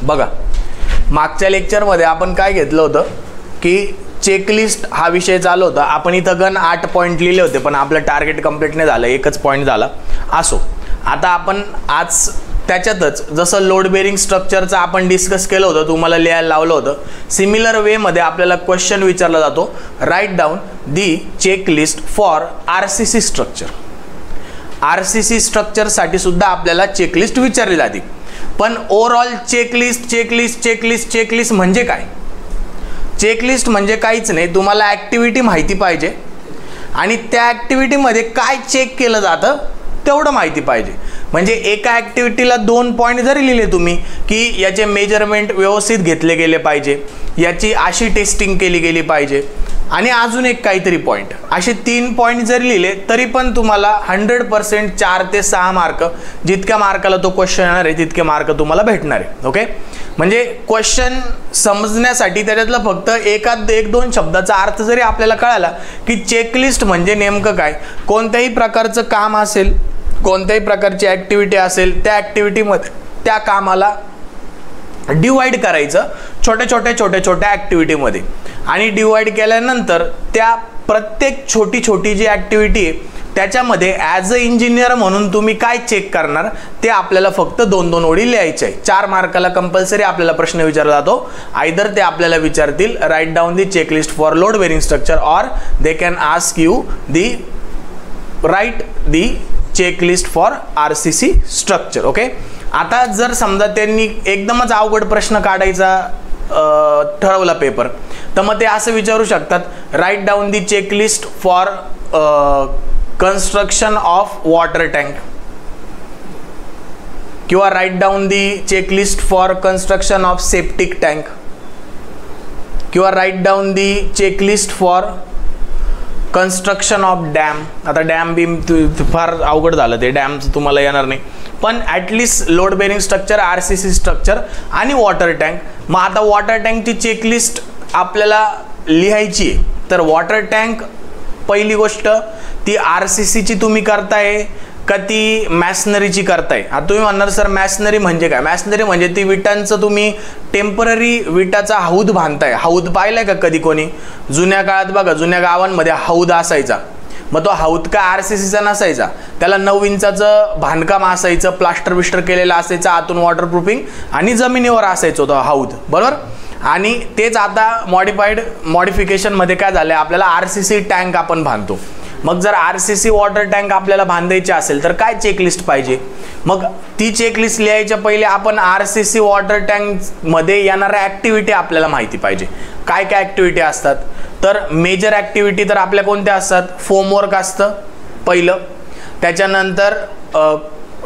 बघा, मागच्या लेक्चरमध्ये आपण काय घेतलं होतं की चेकलिस्ट हा विषय चालू होता. आपण इथं गण 8 पॉईंट लिहिले होते, पण आपलं टार्गेट कंप्लीट नाही झालं, एकच पॉईंट झाला. असो, आता आपण आज त्याच्यातच जसं लोड बेरिंग स्ट्रक्चरचं आपण डिस्कस केलं होतं, तुम्हाला लिहायला लावलं होतं, सिमिलर वेमध्ये आपल्याला क्वेश्चन विचारला जातो, write down the checklist for RCC structure. RCC स्ट्रक्चरसाठी सुद्धा आपल्याला चेकलिस्ट विचारली जाते. पण ओव्हरऑल चेकलिस्ट म्हणजे काय? चेकलिस्ट म्हणजे काहीच नाही, तुम्हाला ॲक्टिव्हिटी माहिती पाहिजे आणि त्या ॲक्टिव्हिटीमध्ये काय चेक केलं जातं तेवढं माहिती पाहिजे. म्हणजे एका ॲक्टिव्हिटीला 2 पॉईंट जरी लिहिले तुम्ही की याचे मेजरमेंट व्यवस्थित घेतले गेले पाहिजे, याची अशी टेस्टिंग केली गेली पाहिजे आणि अजून एक काहीतरी पॉईंट, असे 3 पॉईंट जरी लिहिले तरी पण तुम्हाला 100% 4 ते 6 मार्क, जितक्या मार्काला तो क्वेश्चन येणार आहे तितके मार्क तुम्हाला भेटणार आहे. ओके, म्हणजे क्वेश्चन समजण्यासाठी त्याच्यातला फक्त 1-2 शब्दाचा अर्थ जरी आपल्याला कळाला की चेकलिस्ट म्हणजे नेमकं काय, कोणत्याही प्रकारचं काम असेल, कोणत्याही प्रकारची ॲक्टिव्हिटी असेल, त्या ॲक्टिव्हिटीमध्ये त्या कामाला डिवाइड करायचं छोट्या ॲक्टिव्हिटीमध्ये आणि डिवाइड केल्यानंतर त्या प्रत्येक छोटी जी ॲक्टिव्हिटी आहे त्याच्यामध्ये ॲज अ इंजिनियर म्हणून तुम्ही काय चेक करणार ते आपल्याला फक्त 2-2 ओळी लिहायचे आहे. 4 मार्काला कंपल्सरी आपल्याला प्रश्न विचारला जातो. आयदर ते आपल्याला विचारतील write down the checklist for load bearing structure or they can ask you the write the checklist for RCC structure. Okay, आता जर समजा त्यांनी एकदमच अवघड प्रश्न काढायचा ठरवला पेपर, तर मग ते असं विचारू शकतात write down the checklist for construction of water tank किंवा write down the checklist for construction of septic tank किंवा write down the checklist for construction of dam. आता डॅम बीम फार अवघड झालं, ते डॅमचं तुम्हाला येणार नाही, पण at least load bearing structure, RCC structure आणि वॉटर टँक. मग आता वॉटर टँकची चेकलिस्ट आपल्याला लिहायची आहे, तर वॉटर टँक पहिली गोष्ट ती RCCची तुम्ही करताय का ती मॅशनरीची करताय. आता तुम्ही म्हणणार सर मॅशनरी म्हणजे काय? मॅशनरी म्हणजे ती विटांचं तुम्ही टेम्पररी विटाचा हौद बांधताय. हौद पाहिलाय का कधी कोणी? जुन्या काळात बघा, जुन्या गावांमध्ये हौद असायचा, मग तो हौद का RCCचा नसायचा, त्याला 9 इंचाचं बांधकाम असायचं, प्लास्टर बिस्टर केलेलं असायचं, आतून वॉटरप्रूफिंग आणि जमिनीवर असायचं तो हौद, बरोबर. आणि तेच आता मॉडिफिकेशनमध्ये काय झालं, आपल्याला RCC टँक आपण बांधतो. मग जर RCC वॉटर टँक आपल्याला बांधायची असेल तर काय चेकलिस्ट पाहिजे? मग ती चेकलिस्ट लिहायच्या पहिले आपण RCC वॉटर टँकमध्ये येणाऱ्या ॲक्टिव्हिटी आपल्याला माहिती पाहिजे. काय काय ॲक्टिव्हिटी असतात? तर मेजर ॲक्टिव्हिटी तर आपल्या कोणत्या असतात? फोमवर्क असतं पहिलं, त्याच्यानंतर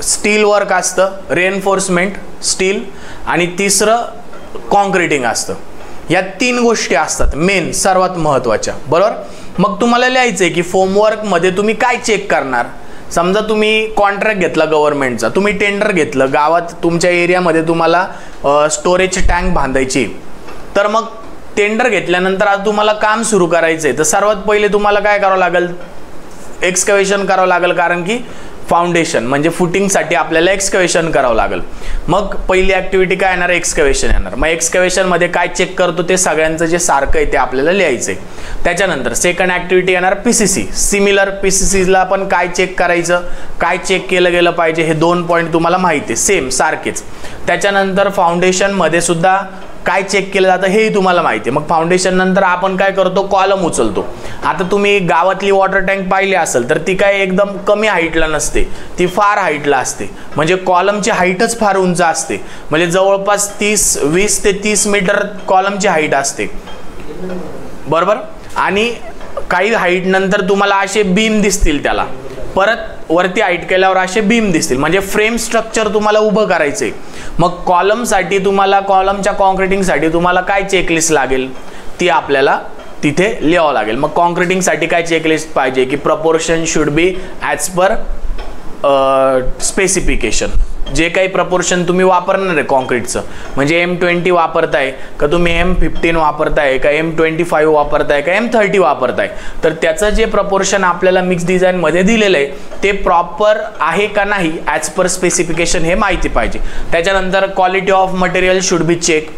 स्टील वर्क असतं, रेनफोर्समेंट स्टील, आणि तिसरं कॉन्क्रिटिंग असतं. या 3 गोष्टी असतात मेन, सर्वात महत्त्वाच्या, बरोबर. मग तुम्हाला लिहायचं आहे की फोमवर्कमध्ये तुम्ही काय चेक करणार. समजा तुम्ही कॉन्ट्रॅक्ट घेतला गव्हर्नमेंटचा, तुम्ही टेंडर घेतलं, गावात तुमच्या एरियामध्ये तुम्हाला स्टोरेज टँक बांधायची, तर मग टेंडर घेतल्यानंतर आज तुम्हाला काम सुरू करायचं आहे, तर सर्वात पहिले तुम्हाला काय करावं लागेल? एक्सकॅव्हेशन करावं लागेल, कारण की फाउंडेशन म्हणजे फुटिंगसाठी आपल्याला एक्सकॅव्हेशन करावं लागेल. मग पहिली ॲक्टिव्हिटी काय येणार? एक्सकॅव्हेशन येणार. मग एक्सकॅव्हेशनमध्ये काय चेक करतो ते सगळ्यांचं जे सारखं आहे ते आपल्याला लिहायचं आहे. त्याच्यानंतर सेकंड ॲक्टिव्हिटी येणार PCC. सिमिलर PCCला पण काय चेक करायचं, काय चेक केलं गेलं पाहिजे, हे 2 पॉईंट तुम्हाला माहिती आहे, सेम सारखेच. त्याच्यानंतर फाउंडेशनमध्ये सुद्धा काय चेक केलं जातं हेही तुम्हाला माहिती आहे. मग फाउंडेशन नंतर आपण काय करतो? कॉलम उचलतो. आता तुम्ही गावातली वॉटर टँक पाहिली असेल तर ती काय एकदम कमी हाईटला नसते, ती फार हाईटला असते, म्हणजे कॉलमची हाईटच फार उंच असते, म्हणजे जवळपास 20 ते 30 मीटर कॉलमची हाईट असते, बरोबर. आणि काही हाईट नंतर तुम्हाला असे बीम दिसतील, त्याला परत वरती हाईट केल्यावर असे बीम दिसतील, म्हणजे फ्रेम स्ट्रक्चर तुम्हाला उभं करायचं आहे. मग कॉलमसाठी तुम्हाला, कॉलमच्या कॉन्क्रिटिंगसाठी तुम्हाला काय चेकलिस्ट लागेल ती आपल्याला तिथे लिहावं लागेल. मग कॉन्क्रिटिंगसाठी काय चेकलिस्ट पाहिजे की proportion should be as per specification. जे काही प्रपोर्शन तुम्ही वापरणार आहे कॉन्क्रीटचं, म्हणजे M20 वापरताय का तुम्ही M15 वापरताय का M25 वापरताय का M30 वापरताय, तर त्याचं जे प्रपोर्शन आपल्याला मिक्स डिझाईनमध्ये दिलेलं आहे ते प्रॉपर आहे का नाही ॲज पर स्पेसिफिकेशन हे माहिती पाहिजे. त्याच्यानंतर quality of material should be check.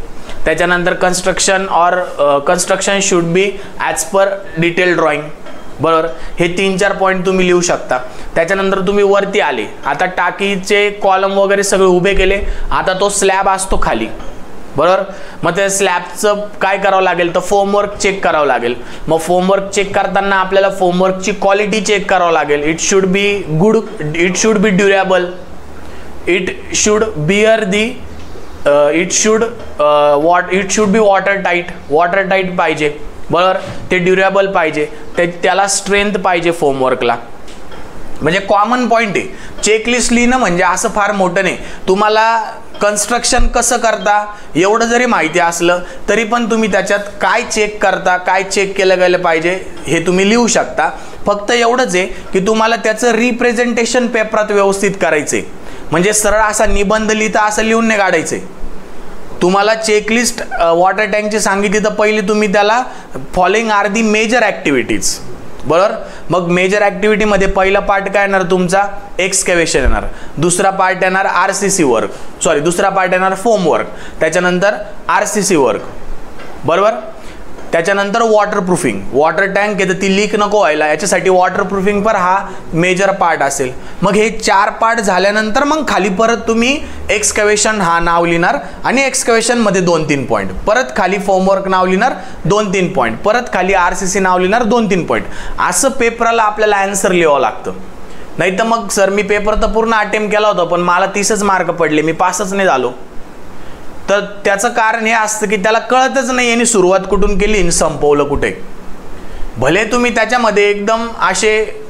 त्याच्यानंतर construction should be as per detail drawing. बरोबर, हे 3-4 पॉईंट तुम्ही लिहू शकता. त्याच्यानंतर तुम्ही वरती आले, आता टाकीचे कॉलम वगैरे सगळे उभे केले, आता तो स्लॅब असतो खाली. बरोबर, मग त्या स्लॅबचं काय करावं लागेल तर फोमवर्क चेक करावं लागेल. मग फोमवर्क चेक करताना आपल्याला फोमवर्कची क्वालिटी चेक करावं लागेल. It should be good, it should be durable, it should bear the it should be water tight पाहिजे. बरोबर, ते ड्युरेबल पाहिजे, त्याला स्ट्रेंथ पाहिजे फोमवर्कला. म्हणजे कॉमन पॉईंट आहे. चेकलिस्ट लिहिणं म्हणजे असं फार मोठं नाही. तुम्हाला कन्स्ट्रक्शन कसं करता एवढं जरी माहिती असलं तरी पण तुम्ही त्याच्यात काय चेक करता, काय चेक केलं गेलं पाहिजे हे तुम्ही लिहू शकता. फक्त एवढंच आहे की तुम्हाला त्याचं रिप्रेझेंटेशन पेपरात व्यवस्थित करायचं आहे. म्हणजे सरळ असा निबंध लिहिता असं लिहून नाही काढायचं आहे. तुम्हाला चेकलिस्ट वॉटर टँकची सांगितली तर पहिली तुम्ही त्याला following are the major activities. बरोबर, मग मेजर ॲक्टिव्हिटीमध्ये पहिला पार्ट काय येणार तुमचा एक्सकॅव्हेशन येणार, दुसरा पार्ट येणार दुसरा पार्ट येणार फोम वर्क, त्याच्यानंतर RCC वर्क. बरोबर, त्याच्यानंतर वॉटरप्रूफिंग. वॉटर टँक आहे तर ती लीक नको व्हायला याच्यासाठी वॉटरप्रूफिंग पर हा मेजर पार्ट असेल. मग हे 4 पार्ट झाल्यानंतर मग खाली परत तुम्ही एक्सकॅव्हेशन हा नाव लिहिणार आणि एक्सकॅव्हेशनमध्ये 2-3 पॉईंट, परत खाली फोमवर्क नाव लिहिणार 2-3 पॉईंट, परत खाली RCC नाव लिहिणार 2-3 पॉईंट. असं पेपराला आपल्याला आन्सर लिहावं लागतं. नाही तर मग सर मी पेपर तर पूर्ण अटेम्प्ट केला होता पण मला 30च मार्क पडले, मी पासच नाही झालो, तर त्याचं कारण हे असतं की त्याला कळतच नाही यांनी सुरुवात कुठून केली आणि संपवलं कुठे. भले तुम्ही त्याच्यामध्ये एकदम असे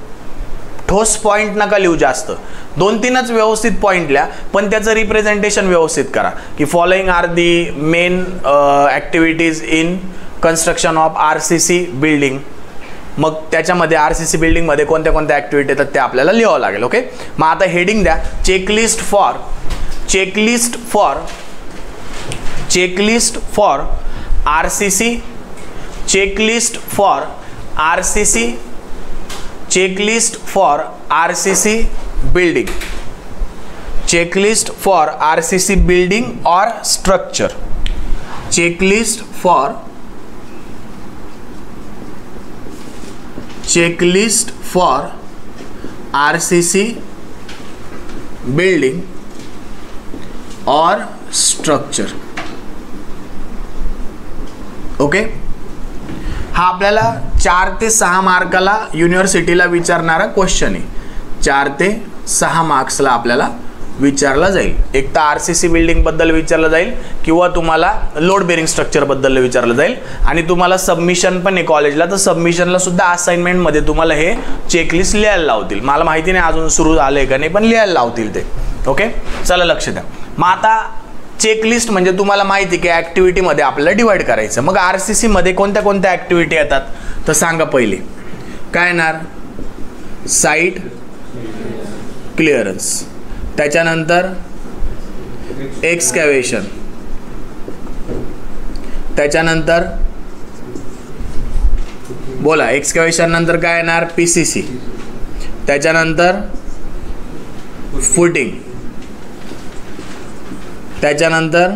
ठोस पॉईंट नका लिहू, जास्त 2-3च व्यवस्थित पॉईंट लिहा, पण त्याचं रिप्रेझेंटेशन व्यवस्थित करा की following are the main activities in construction of RCC building. मग त्याच्यामध्ये RCC बिल्डिंगमध्ये कोणत्या कोणत्या ॲक्टिव्हिटी येतात ते आपल्याला लिहावं लागेल. ओके, मग आता हेडिंग द्या checklist for RCC, checklist for RCC building, checklist for RCC building or structure, checklist for RCC building or structure. Okay, हा आपल्याला 4 ते 6 मार्काला युनिव्हर्सिटीला विचारणारा क्वेश्चन आहे. 4 ते 6 मार्क्सला आपल्याला विचारला जाईल. एक तर RCC बिल्डिंग बद्दल विचारलं जाईल किंवा तुम्हाला लोड बेरिंग स्ट्रक्चर बद्दल विचारलं जाईल. आणि तुम्हाला सबमिशन पण आहे कॉलेजला, तर सबमिशनला सुद्धा असाइनमेंटमध्ये तुम्हाला हे चेकलिस्ट लिहायला लावतील. मला माहिती नाही अजून सुरू झालंय का नाही, पण लिहायला लावतील ते. ओके, चला लक्ष द्या. मग आता चेकलिस्ट म्हणजे तुम्हाला माहिती की ॲक्टिव्हिटीमध्ये आपल्याला डिवाइड करायचं. मग RCC मध्ये कोणत्या कोणत्या ॲक्टिव्हिटी येतात तर सांगा. पहिले काय येणार, साईट क्लिअरन्स, त्याच्यानंतर एक्सकॅव्हेशन, त्याच्यानंतर बोला एक्सकॅव्हेशन नंतर काय येणार PCC, त्याच्यानंतर फुटिंग, त्याच्यानंतर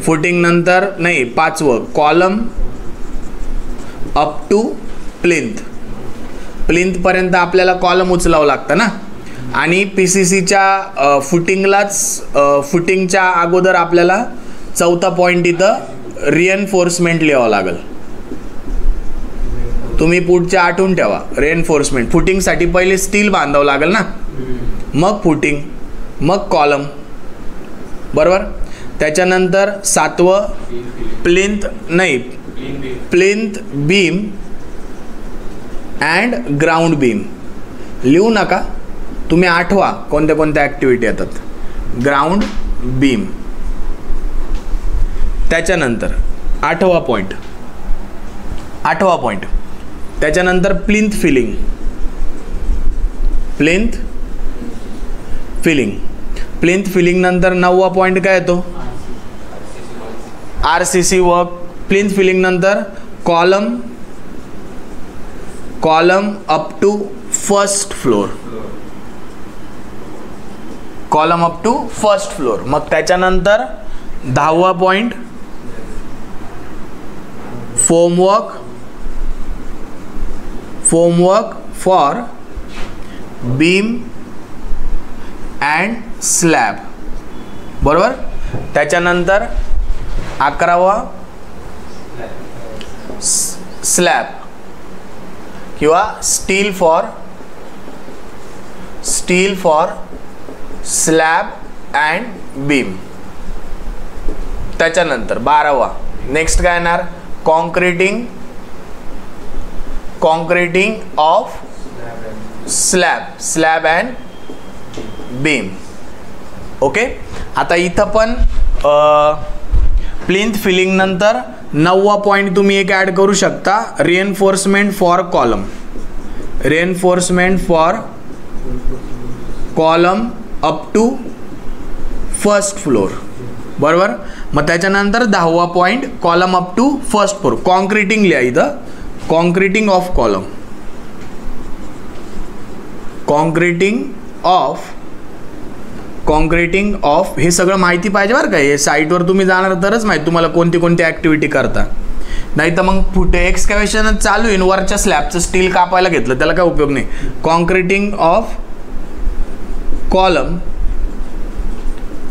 फुटिंग नंतर नाही 5वं कॉलम अप टू प्लिंथ पर्यंत आपल्याला कॉलम उचलावं लागतं ना. आणि PCCच्या फुटिंगच्या अगोदर आपल्याला 4था पॉईंट इथं रिएन्फोर्समेंट लिहावं लागेल. तुम्ही पुढच्या आठवून ठेवा. रिएन्फोर्समेंट फुटिंगसाठी पहिले स्टील बांधावं लागेल ना, मग फुटिंग, मग कॉलम. बरोबर, त्याच्यानंतर 7वं plinth beam and ground beam. लिहू नका, तुम्ही आठवा कोणत्या कोणत्या ॲक्टिव्हिटी येतात. ग्राउंड बीम, त्याच्यानंतर 8वा पॉईंट, त्याच्यानंतर प्लिंथ फिलिंग. प्लिंथ फिलिंग नंतर 9वा पॉईंट काय येतो? RCC work. प्लिंथ फिलिंग नंतर column up to first floor. Column up to first floor. मग त्याच्यानंतर 10वा point formwork for beam and slab. बरोबर. त्याच्यानंतर 11वा स्लॅब किंवा steel for slab and beam. त्याच्यानंतर 12वा नेक्स्ट काय येणार? Concreting of slab and beam. Okay. आता इथं पण प्लिंथ फिलिंग नंतर 9वा पॉईंट तुम्ही एक ॲड करू शकता, reinforcement for column up to first floor. बरोबर. मग त्याच्यानंतर 10वा point column up to first floor. Concreting लिहा इथं, कॉन्क्रीटिंग ऑफ हे सगळं माहिती पाहिजे बरं का. हे साईटवर तुम्ही जाणार तरच माहिती तुम्हाला कोणती कोणती ॲक्टिव्हिटी करता. नाही तर मग फुटे एक्सकॅव्हेशन चालू आहे, वरच्या स्लॅबचं स्टील कापायला घेतलं त्याला काय उपयोग नाही. Concreting of column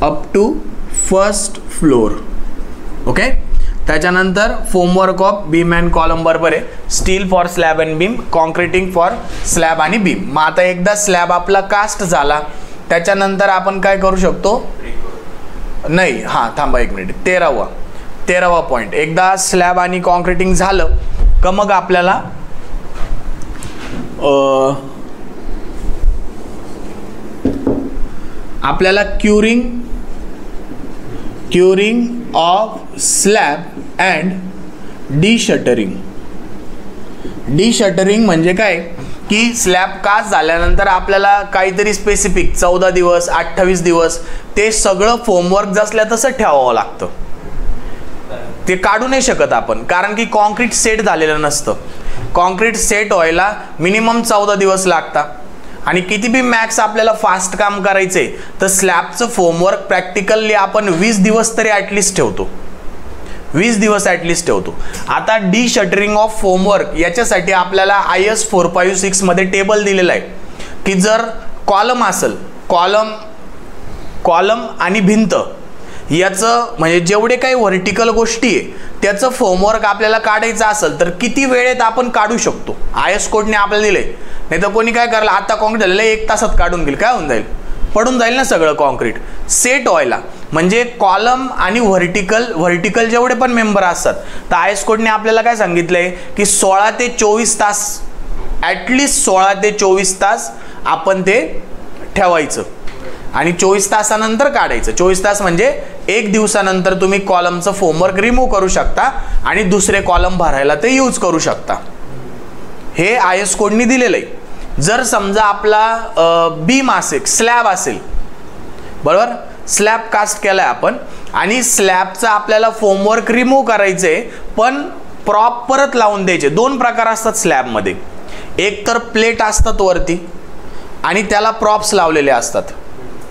up to first floor. Okay. त्याच्यानंतर formwork of beam and column बरोबर आहे. Steel for slab and beam, concreting for slab आणि बीम. मग आता एकदा स्लॅब आपला कास्ट झाला त्याच्यानंतर आपण काय करू शकतो? नाही, हां थांबा एक मिनिट. 13वा पॉईंट. एकदा स्लॅब आणि कॉन्क्रीटिंग झालं का मग आपल्याला क्युरिंग ऑफ स्लॅब अँड डीशटरिंग म्हणजे काय की स्लॅब कास्ट झाल्यानंतर आपल्याला काहीतरी स्पेसिफिक 14 दिवस 28 दिवस ते सगळं फोमवर्क जसल्या तसं ठेवावं लागतं. ते काढू नाही शकत आपण, कारण की कॉन्क्रीट सेट झालेलं नसतं. कॉन्क्रीट सेट व्हायला मिनिमम 14 दिवस लागतात. आणि किती बी मॅक्स आपल्याला फास्ट काम करायचंय तर स्लॅबचं फोमवर्क प्रॅक्टिकली आपण 20 दिवस तरी ॲटलिस्ट ठेवतो. 20 दिवस ॲटलिस्ट ठेवतो. आता डीशटरिंग ऑफ फोमवर्क याच्यासाठी आपल्याला IS 456 मध्ये टेबल दिलेला आहे की जर कॉलम असेल, कॉलम आणि भिंत याचं म्हणजे जेवढे काही व्हर्टिकल गोष्टी आहे त्याचं फोमवर्क आपल्याला काढायचं असेल तर किती वेळेत आपण काढू शकतो. IS कोडने आपल्याला दिले. नाही तर कोणी काय करलं, आता कॉन्क्रीट झालेलं 1 तासात काढून घेईल, काय होऊन जाईल? पडून जाईल ना सगळं कॉन्क्रीट. सेट व्हायला म्हणजे कॉलम आणि व्हर्टिकल जेवढे पण मेंबर असतात तर IS कोडने आपल्याला काय सांगितलंय की 16 ते 24 तास, ॲटलिस्ट 16 ते 24 तास आपण ते ठेवायचं आणि 24 तासानंतर काढायचं. 24 तास म्हणजे 1 दिवसानंतर तुम्ही कॉलमचं फोमवर्क रिमूव्ह करू शकता आणि दुसरे कॉलम भरायला ते यूज करू शकता. हे IS कोडनी दिलेलं आहे. जर समजा आपला बीम असेल, स्लॅब असेल, बरोबर, स्लॅब कास्ट केलाय आपण आणि स्लॅबचा आपल्याला फोमवर्क रिमूव्ह करायचंय पण प्रॉप परत लावून द्यायचे. 2 प्रकार असतात स्लॅबमध्ये. एक तर प्लेट असतात वरती आणि त्याला प्रॉप्स लावलेले असतात.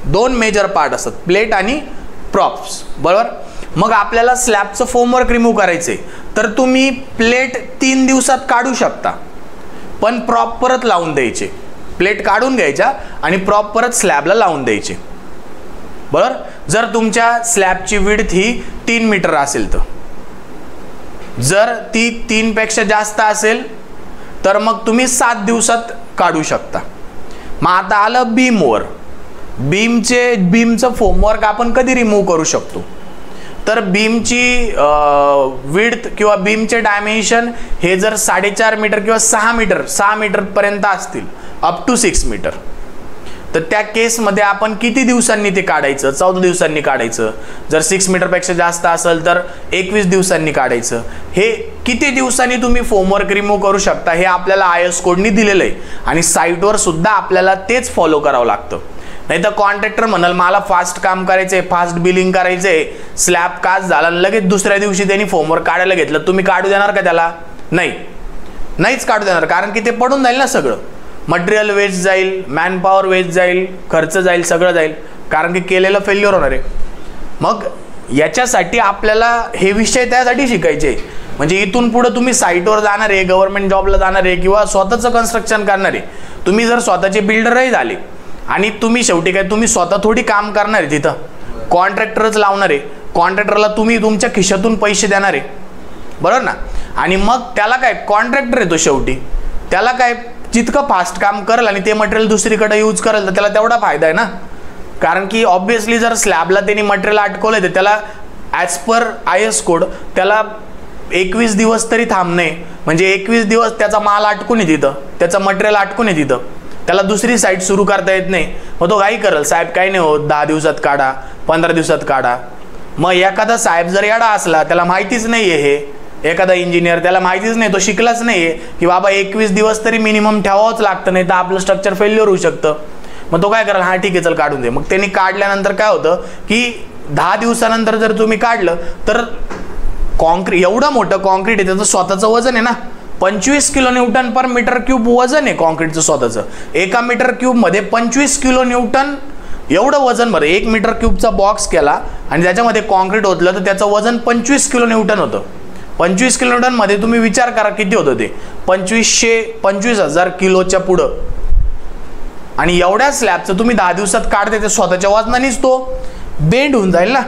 2 मेजर पार्ट असतात, प्लेट आणि प्रॉप्स, बरोबर. मग आपल्याला स्लॅबचं फोमवर्क रिमूव्ह करायचंय तर तुम्ही प्लेट 3 दिवसात काढू शकता पण प्रॉप परत लावून द्यायचे. प्लेट काढून घ्यायच्या आणि प्रॉप परत स्लॅबला लावून द्यायचे, बरोबर. जर तुमच्या स्लॅबची विड्थ ही 3 मीटर असेल तर, जर ती 3 पेक्षा जास्त असेल तर मग तुम्ही 7 दिवसात काढू शकता. मग आता आलं बीमवर. बीमचं फोमवर्क आपण कधी रिमूव्ह करू शकतो तर बीमची विड्थ किंवा बीमचे डायमेन्शन हे जर 4.5 मीटर किंवा 6 मीटर पर्यंत असतील, अप टू 6 मीटर, तर त्या केसमध्ये आपण किती दिवसांनी ते काढायचं? 14 दिवसांनी काढायचं. जर 6 मीटरपेक्षा जास्त असेल तर 21 दिवसांनी काढायचं. हे किती दिवसांनी तुम्ही फोमवर्क रिमूव्ह करू शकता हे आपल्याला IS कोडनी दिलेलं आहे आणि साईटवर सुद्धा आपल्याला तेच फॉलो करावं लागतं. नाही तर कॉन्ट्रॅक्टर म्हणाल मला फास्ट काम करायचंय, फास्ट बिलिंग करायचंय, स्लॅब कास्ट झाला लगेच दुसऱ्या दिवशी त्यांनी फॉर्मवर काढायला घेतलं, तुम्ही काढू देणार का त्याला? नाहीच काढू देणार, कारण की ते पडून जाईल ना सगळं. मटेरियल वेस्ट जाईल, मॅनपॉवर वेस्ट जाईल, खर्च जाईल, सगळं जाईल, कारण की केलेलं फेल्युअर होणार आहे. मग याच्यासाठी आपल्याला हे विषय त्यासाठी शिकायचे, म्हणजे इथून पुढे तुम्ही साईटवर जाणार आहे, गव्हर्नमेंट जॉबला जाणार आहे किंवा स्वतःचं कन्स्ट्रक्शन करणार आहे. तुम्ही जर स्वतःचे बिल्डरही झाले आणि तुम्ही शेवटी काय तुम्ही स्वतः थोडी काम करणार आहे, तिथं कॉन्ट्रॅक्टरच लावणार आहे. कॉन्ट्रॅक्टरला तुम्ही तुमच्या खिशातून पैसे देणार आहे, बरोबर ना. आणि मग त्याला काय कॉन्ट्रॅक्टर येतो शेवटी, त्याला काय जितकं फास्ट काम करेल आणि ते मटेरियल दुसरीकडे यूज करेल तर त्याला तेवढा फायदा आहे ना. कारण की ऑब्व्हियसली जर स्लॅबला त्यांनी मटेरियल अटकवलं तर त्याला ॲज पर IS कोड त्याला 21 दिवस तरी थांबणे, म्हणजे 21 दिवस त्याचा माल अटकून आहे तिथं, त्याचं मटेरियल अटकून आहे तिथं, त्याला दुसरी साईट सुरू करता येत नाही. मग तो काही करेल, साहेब काही नाही होत, 10 दिवसात काढा, 15 दिवसात काढा. मग एखादा साहेब जर येडा असला, त्याला माहितीच नाही आहे, हे एखादा इंजिनियर त्याला माहितीच नाही, तो शिकलाच नाही आहे की बाबा 21 दिवस तरी मिनिमम ठेवावंच लागतं, नाही तर आपलं स्ट्रक्चर फेल्युअर होऊ शकतं. मग तो काय करेल, हां ठीक आहे चल काढून दे. मग त्यांनी काढल्यानंतर काय होतं की 10 दिवसानंतर जर तुम्ही काढलं तर कॉन्क्रीट, एवढं मोठं कॉन्क्रीट आहे, त्याचं स्वतःचं वजन आहे ना, 25 किलो न्यूटन पर मीटर क्यूब वजन आहे कॉन्क्रीटचं स्वतःचं. एका मीटर क्यूबमध्ये 25 किलो न्यूटन एवढं वजन. बरं, 1 मीटर क्यूबचा बॉक्स केला आणि त्याच्यामध्ये कॉन्क्रीट ओतलं तर त्याचं वजन 25 किलो न्यूटन होतं. 25 किलो न्यूटनमध्ये तुम्ही विचार करा किती होतं ते, 25,000 किलोच्या पुढं. आणि एवढ्या स्लॅबचं तुम्ही 10 दिवसात काढते, ते स्वतःच्या वजनानेच तो बेंड होऊन जाईल ना.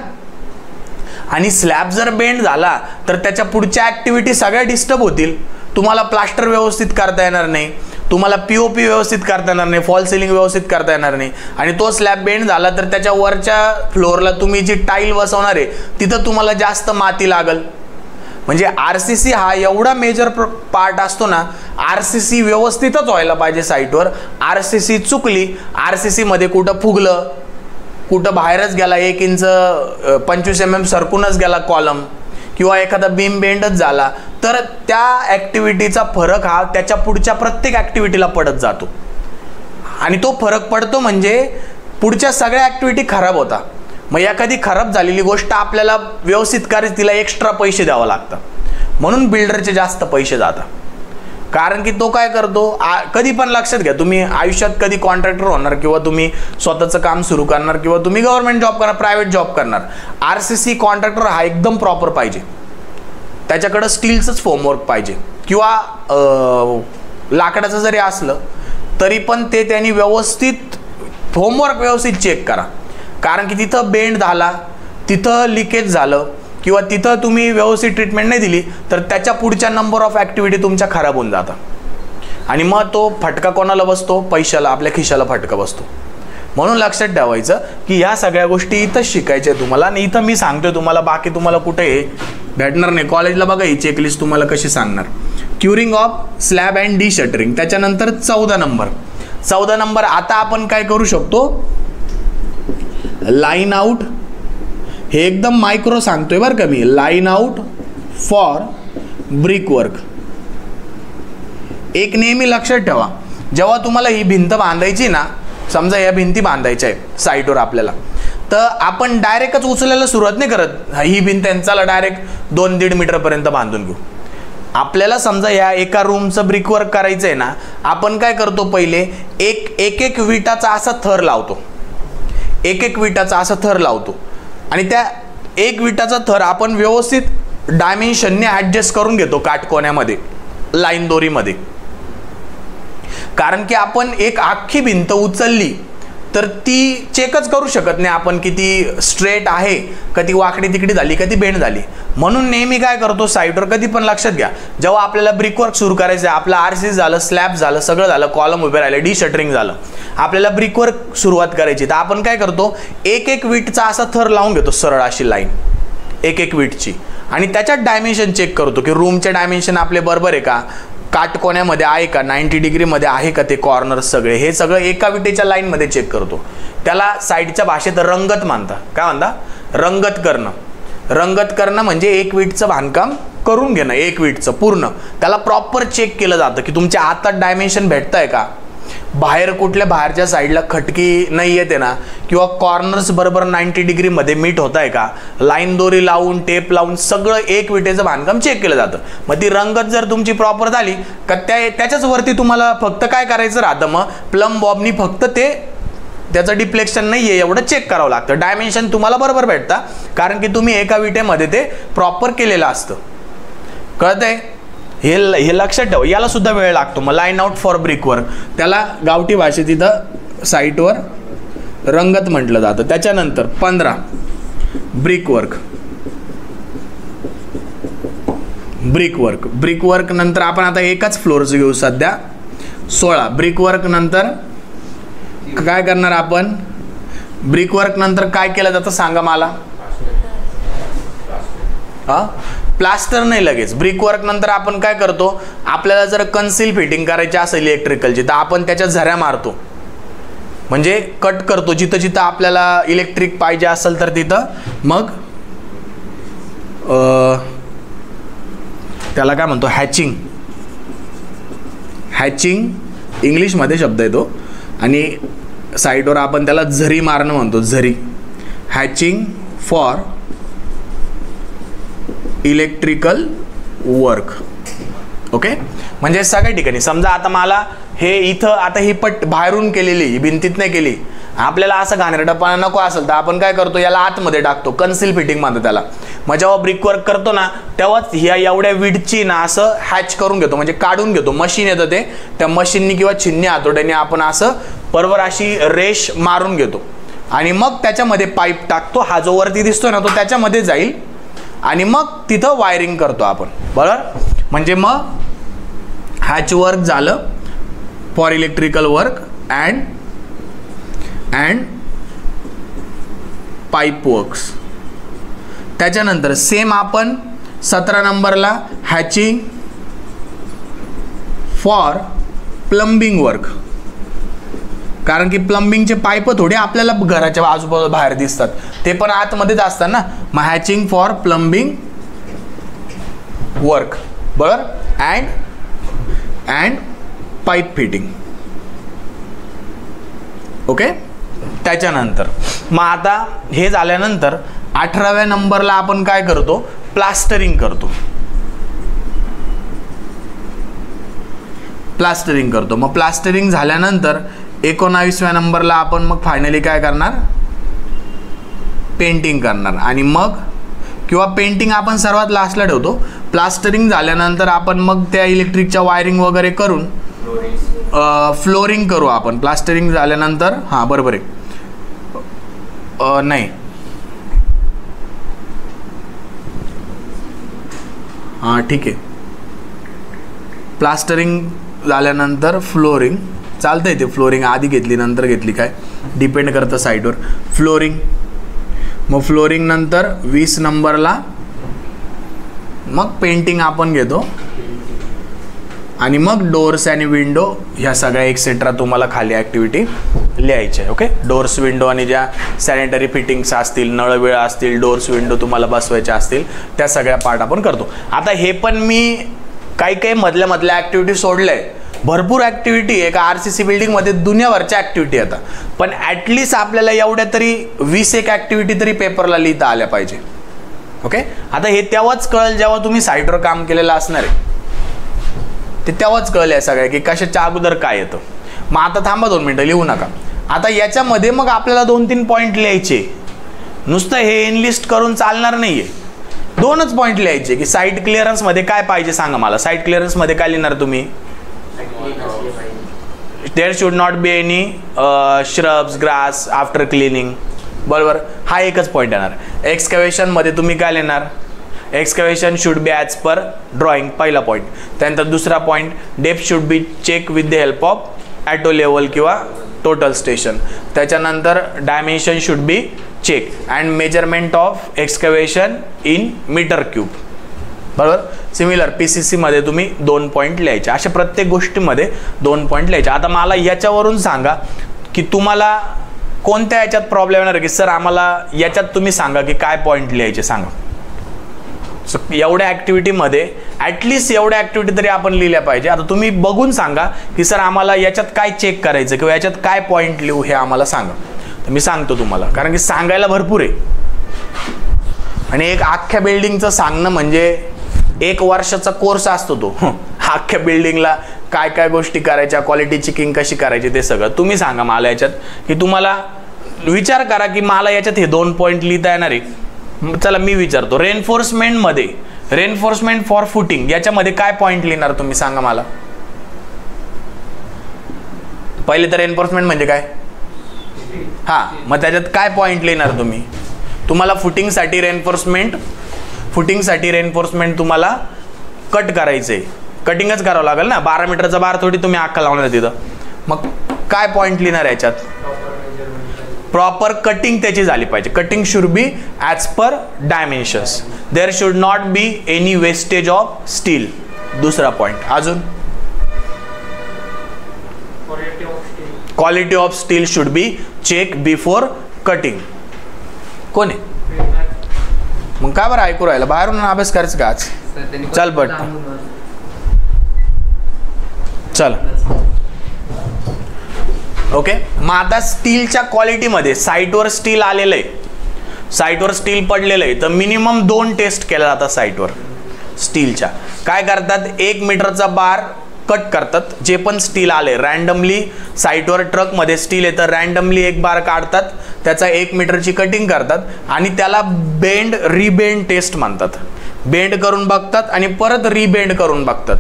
आणि स्लॅब जर बेंड झाला तर त्याच्या पुढच्या ॲक्टिव्हिटी सगळ्या डिस्टर्ब होतील. तुम्हाला प्लास्टर व्यवस्थित करता येणार नाही, तुम्हाला POP व्यवस्थित करता येणार नाही, फॉल सिलिंग व्यवस्थित करता येणार नाही. आणि तो स्लॅब बेंड झाला तर त्याच्या वरच्या फ्लोअरला तुम्ही जी टाईल बसवणार आहे तिथं तुम्हाला जास्त माती लागल. म्हणजे RCC हा एवढा मेजर पार्ट असतो ना, RCC व्यवस्थितच व्हायला पाहिजे साईटवर. RCC चुकली, RCC मध्ये कुठं फुगलं, कुठं बाहेरच गेला 1 इंच 25 mm सरकूनच गेला कॉलम, किंवा एखादा बीम बेंडच झाला, तर त्या ॲक्टिव्हिटीचा फरक हा त्याच्या पुढच्या प्रत्येक ॲक्टिव्हिटीला पडत जातो. आणि तो फरक पडतो म्हणजे पुढच्या सगळ्या ॲक्टिव्हिटी खराब होता. मग एखादी खराब झालेली गोष्ट आपल्याला व्यवस्थित करायची, तिला एक्स्ट्रा पैसे द्यावं लागतं. म्हणून बिल्डरचे जास्त पैसे जातात. कारण की तो काय करतो, कधी पण लक्षात घ्या, तुम्ही आयुष्यात कधी कॉन्ट्रॅक्टर होणार किंवा तुम्ही स्वतःचं काम सुरू करणार किंवा तुम्ही गव्हर्नमेंट जॉब करणार, प्रायव्हेट जॉब करणार, RCC कॉन्ट्रॅक्टर हा एकदम प्रॉपर पाहिजे. त्याच्याकडं स्टीलचंच फॉर्मवर्क पाहिजे किंवा लाकडाचं जरी असलं तरी पण ते त्यांनी व्यवस्थित फॉर्मवर्क व्यवस्थित चेक करा. कारण की तिथं बेंड झाला, तिथं लिकेज झालं किंवा तिथं तुम्ही व्यवस्थित ट्रीटमेंट नाही दिली तर त्याच्या पुढच्या नंबर ऑफ ॲक्टिव्हिटी तुमच्या खराब होऊन जातात. आणि मग तो फटका कोणाला बसतो, पैशाला, आपल्या खिशाला फटका बसतो. म्हणून लक्षात ठेवायचं की ह्या सगळ्या गोष्टी इथंच शिकायच्या तुम्हाला. आणि इथं मी सांगतोय तुम्हाला, बाकी तुम्हाला कुठे भेटणार नाही. कॉलेजला बघा ही चेकलिस्ट तुम्हाला कशी सांगणार. Curing of slab and D shuttering. त्याच्यानंतर 14 नंबर आता आपण काय करू शकतो, लाईन आउट. हे एकदम मायक्रो सांगतोय बरं का मी, line out for brick work. एक नेहमी लक्षात ठेवा, जेव्हा तुम्हाला ही भिंत बांधायची ना, समजा या भिंती बांधायच्या आहे साईटवर आपल्याला, तर आपण डायरेक्टच उचलायला सुरुवात नाही करत. ही भिंत यांचाला डायरेक्ट 2-1.5 मीटरपर्यंत बांधून घेऊ. आपल्याला समजा या एका रूमचं ब्रिक वर्क करायचं आहे ना, आपण काय करतो, पहिले एक विटाचा असा थर लावतो, एक विटाचा असा थर लावतो. आणि त्या एक विटाचा थर आपण व्यवस्थित डायमेन्शनने ॲडजस्ट करून घेतो काटकोण्यामध्ये, लाईन दोरीमध्ये. कारण की आपण एक अख्खी भिंत उचलली तर ती चेकच करू शकत नाही आपण की ती स्ट्रेट आहे का, ती वाकडी तिकडी झाली का, ती बेंड झाली. म्हणून नेहमी काय करतो साईटवर, कधी पण लक्षात घ्या, जेव्हा आपल्याला ब्रिकवर्क सुरू करायचं आहे, आपलं RCC झालं, स्लॅब झालं, सगळं झालं, कॉलम उभे राहिले, डी शटरिंग झालं, आपल्याला ब्रिकवर्क सुरुवात करायची, तर आपण काय करतो, एक विटचा असा थर लावून घेतो, सरळ अशी लाईन एक विटची. आणि त्याच्यात डायमेन्शन चेक करतो की रूमचे डायमेन्शन आपले बरोबर आहे का, काटकोण्यामध्ये आहे का, 90 डिग्रीमध्ये आहे का ते कॉर्नर्स सगळे, हे सगळं एका विटेच्या लाईनमध्ये चेक करतो. त्याला साईडच्या भाषेत रंगत मानता. काय म्हणता, रंगत करणं. रंगत करणं म्हणजे एक विटचं बांधकाम करून घेणं, एक विटचं पूर्ण. त्याला प्रॉपर चेक केलं जातं की तुमच्या हातात डायमेन्शन भेटतंय का. बाहेर कुठल्या बाहेरच्या साईडला खटकी नाही येते ना, किंवा कॉर्नर्स बरोबर 90 डिग्रीमध्ये मीट होत आहे का, लाईन दोरी लावून टेप लावून सगळं एक विटेचं बांधकाम चेक केलं जातं. मग ती रंगत जर तुमची प्रॉपर झाली का त्याच्याच वरती तुम्हाला फक्त काय करायचं राहतं, मग प्लम बॉबनी फक्त त्याचं डिफ्लेक्शन नाही आहे एवढं चेक करावं लागतं. डायमेन्शन तुम्हाला बरोबर भेटतं कारण की तुम्ही एका विटेमध्ये ते प्रॉपर केलेलं असतं. कळतंय? हे लक्षात ठेवा, याला सुद्धा वेळ लागतो. मग line out for brick work, त्याला गावठी भाषेत इथं साईटवर रंगत म्हटलं जातं. त्याच्यानंतर 15 ब्रिक वर्क. ब्रिक वर्क नंतर आपण आता एकाच फ्लोअरचं घेऊ सध्या. 16 ब्रिक वर्क नंतर काय करणार आपण, ब्रिक वर्क नंतर काय केलं जातं सांगा मला. प्लास्टर नाही लगेच. ब्रिक वर्क नंतर आपण काय करतो, आपल्याला जर कन्सील फिटिंग करायची असेल इलेक्ट्रिकलची तर आपण त्याच्या झऱ्या मारतो, म्हणजे कट करतो जिथं जिथं आपल्याला इलेक्ट्रिक पाहिजे असेल तर तिथं. मग त्याला काय म्हणतो, हॅचिंग इंग्लिशमध्ये शब्द येतो आणि साईडवर आपण त्याला झरी मारणं म्हणतो, Zari. Hatching for electrical work. Okay, म्हणजे सगळ्या ठिकाणी समजा आता मला हे इथं आता ही पट बाहेरून केलेली, ही भिंतीत नाही केली, आपल्याला असं घाणेरडेपणा नको असेल तर आपण काय करतो, याला आतमध्ये टाकतो, कन्सील फिटिंग म्हणतो त्याला. मग जेव्हा ब्रिक वर्क करतो ना तेव्हाच ह्या एवढ्या विडची ना असं हॅच करून घेतो, म्हणजे काढून घेतो. मशीन येतं ते, त्या मशीननी किंवा छिन्नी हातोड्याने आपण असं बरोबर अशी रेष मारून घेतो आणि मग त्याच्यामध्ये पाईप टाकतो. हा जो वरती दिसतोय ना तो त्याच्यामध्ये जाईल आणि मग तिथं वायरिंग करतो आपण, बरोबर. म्हणजे मग हॅच वर्क झालं for electrical work and pipe works. त्याच्यानंतर सेम आपण 17 नंबरला हॅचिंग फॉर प्लंबिंग वर्क, कारण की प्लंबिंगचे पाईप थोडे आपल्याला घराच्या आजूबाजूला बाहेर दिसतात, ते पण आतमध्येच असतात ना. मग हॅचिंग फॉर प्लंबिंग वर्क, बरोबर. And pipe fitting. ओके. त्याच्यानंतर मग आता हे झाल्यानंतर 18व्या नंबरला आपण काय करतो, प्लास्टरिंग करतो. मग प्लास्टरिंग झाल्यानंतर 19व्या नंबरला आपण मग फायनली काय करणार, पेंटिंग करणार. आणि मग किंवा पेंटिंग आपण सर्वात लास्टला ठेवतो. प्लास्टरिंग झाल्यानंतर आपण मग त्या इलेक्ट्रिकच्या वायरिंग वगैरे करून फ्लोरिंग करू आपण. प्लास्टरिंग झाल्यानंतर हां बरोबर आहे, नाही हां ठीक आहे. प्लास्टरिंग झाल्यानंतर फ्लोरिंग चालतंय, ते फ्लोरिंग आधी घेतली नंतर घेतली काय डिपेंड करतं साईडवर. फ्लोरिंग, मग फ्लोरिंग नंतर 20 नंबरला मग पेंटिंग आपण घेतो आणि मग डोर्स आणि विंडो ह्या सगळ्या एक्सेट्रा तुम्हाला खाली ॲक्टिव्हिटी लिहायच्या. ओके. डोर्स, विंडो आणि ज्या सॅनिटरी फिटिंग्स असतील, नळवेळा असतील, डोर्स विंडो तुम्हाला बसवायच्या असतील त्या सगळ्या पार्ट आपण करतो. आता हे पण मी काही मधल्या ॲक्टिव्हिटी सोडलंय. भरपूर ॲक्टिव्हिटी आहे का RCC बिल्डिंगमध्ये दुनियाभरच्या ॲक्टिव्हिटी येतात, पण ॲटलिस्ट आपल्याला एवढ्या तरी 20 ॲक्टिव्हिटी तरी पेपरला लिहिता आल्या पाहिजे. ओके. आता हे तेव्हाच कळेल जेव्हा तुम्ही साईटवर काम केलेलं असणार आहे, ते तेव्हाच कळलं आहे सगळ्या की कशाच्या अगोदर काय येतं. मग आता थांबा 2 मिनटं, लिहू नका. आता याच्यामध्ये मग आपल्याला 2-3 पॉईंट लिहायचे, नुसतं हे एनलिस्ट करून चालणार नाही आहे. 2च पॉईंट लिहायचे की साईट क्लिअरन्समध्ये काय पाहिजे सांगा मला. साईट क्लिअरन्समध्ये काय लिहिणार तुम्ही, there should not be any shrubs, grass after cleaning, बरोबर. हा एकच पॉईंट येणार. एक्सकॅव्हेशनमध्ये तुम्ही काय लिहिणार, excavation should be as per drawing, पहिला पॉईंट. त्यानंतर दुसरा point, depth should be check with the help of auto level किंवा टोटल स्टेशन. त्याच्यानंतर dimension should be check and measurement of excavation in metre cube, बरोबर. Similar PCC मध्ये तुम्ही 2 point लिहायचे. अशा प्रत्येक गोष्टीमध्ये 2 पॉईंट लिहायचे. आता मला याच्यावरून सांगा की तुम्हाला कोणत्या याच्यात प्रॉब्लेम येणार की सर आम्हाला याच्यात तुम्ही सांगा की काय पॉईंट लिहायचे सांगा. एवढ्या ॲक्टिव्हिटीमध्ये ॲटलिस्ट एवढ्या ॲक्टिव्हिटी तरी आपण लिहिल्या पाहिजे. आता तुम्ही बघून सांगा की सर आम्हाला याच्यात काय चेक करायचं किंवा याच्यात काय पॉईंट लिहू हे आम्हाला सांगा. तर मी सांगतो तुम्हाला, कारण की सांगायला भरपूर आहे आणि एक अख्ख्या बिल्डिंगचं सांगणं म्हणजे 1 वर्षाचा कोर्स असतो तो. अख्ख्या बिल्डिंगला काय काय गोष्टी करायच्या, क्वालिटी चेकिंग कशी करायची ते सगळं तुम्ही सांगा मला याच्यात, की तुम्हाला विचार करा की मला याच्यात हे 2 पॉईंट लिहिता येणार आहे. चला मी विचारतो, रेनफोर्समेंटमध्ये रेनफोर्समेंट फॉर फुटिंग याच्यामध्ये काय पॉईंट लिहिणार तुम्ही सांगा मला. पहिले तर रेनफोर्समेंट म्हणजे काय, हा मग त्याच्यात काय पॉईंट लिहिणार तुम्ही. तुम्हाला फुटिंगसाठी रेनफोर्समेंट तुम्हाला कट करायचंय, कटिंगच करावं लागेल ना. 12 मीटरचा बार थोडी तुम्ही अख्खा लावणार तिथं. मग काय पॉईंट लिहिणार याच्यात, प्रॉपर कटिंग त्याची झाली पाहिजे. Cutting should be as per dimensions. There should not be any wastage of steel. दुसरा पॉईंट अजून, quality of steel should be check before cutting. कोण आहे मग काय बरं ऐकू राहिलं, बाहेरून अभ्यास करायचं का आज. चल बट चल ओके. मग आता स्टीलच्या क्वालिटीमध्ये साईटवर स्टील आलेलं आहे, साईटवर स्टील पडलेलं आहे, तर मिनिमम 2 टेस्ट केल्या जातात साईटवर स्टीलच्या. काय करतात, 1 मीटरचा बार कट करतात, जे पण स्टील आले रॅन्डमली साईटवर ट्रकमध्ये स्टील येतं, रॅन्डमली एक बार काढतात, त्याचा 1 मीटरची कटिंग करतात आणि त्याला बेंड रिबेंड टेस्ट म्हणतात. बेंड करून बघतात आणि परत रिबेंड करून बघतात.